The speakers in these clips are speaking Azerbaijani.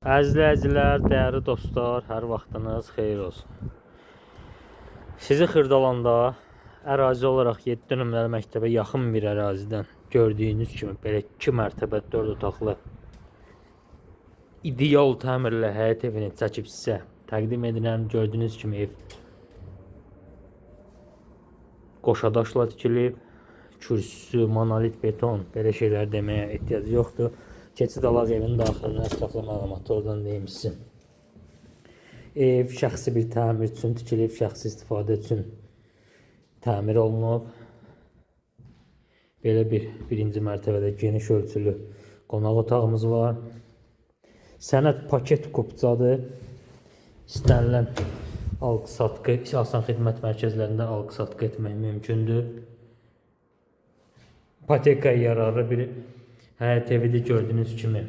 Əziz izləyicilər, dəyərli dostlar, hər vaxtınız xeyir olsun. Sizi Xırdalanda ərazi olaraq 7 nömrəli məktəbə yaxın bir ərazidən gördüyünüz kimi belə 2 mərtəbə 4 otaqlı ideal təmirlə həyət evini çəkib sizə təqdim edirəm. Gördüyünüz kimi ev qoşadaşla tikilib, kürsüsü, monolit beton, belə şeylər deməyə ehtiyac yoxdur. Keçid alaq evin daxilinə ətraflı məlumatı oradan deyim sizin. Ev şəxsi bir təmir üçün tikilib, şəxsi istifadə üçün təmir olunub. Belə birinci mərtəbədə geniş ölçülü qonaq otağımız var. Sənəd paket kupçadır. İstənilən alqı-satqı, asan xidmət mərkəzlərində alqı-satqı etmək mümkündür. İpotekaya yararlı bir həyət evidir gördüyünüz kimi.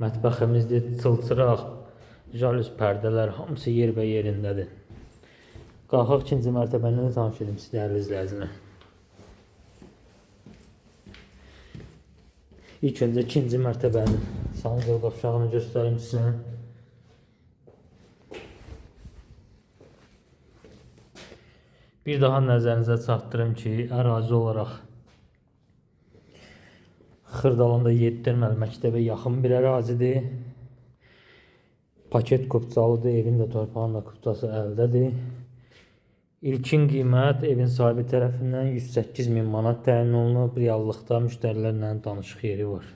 Mətbəximizdir, çılçıraq, jalüz pərdələr hamısı yer və yerindədir. Qalxaq ikinci mərtəbəni tanış edim sizə, dəyərli izləyicilər. İlk öncə ikinci mərtəbənin sancaq qapşağını göstərim sizə. Bir daha nəzərinizə çatdırım ki, ərazi olaraq Xırdalanda 7 nömrəli məktəbə yaxın bir ərazidir. Paket kupçalıdır, evin də torpağın da kupçası əldədir. İlkin qiymət evin sahibi tərəfindən 108.000 manat təyin olunub. Reallıqda müştərilərlə danışıq yeri var.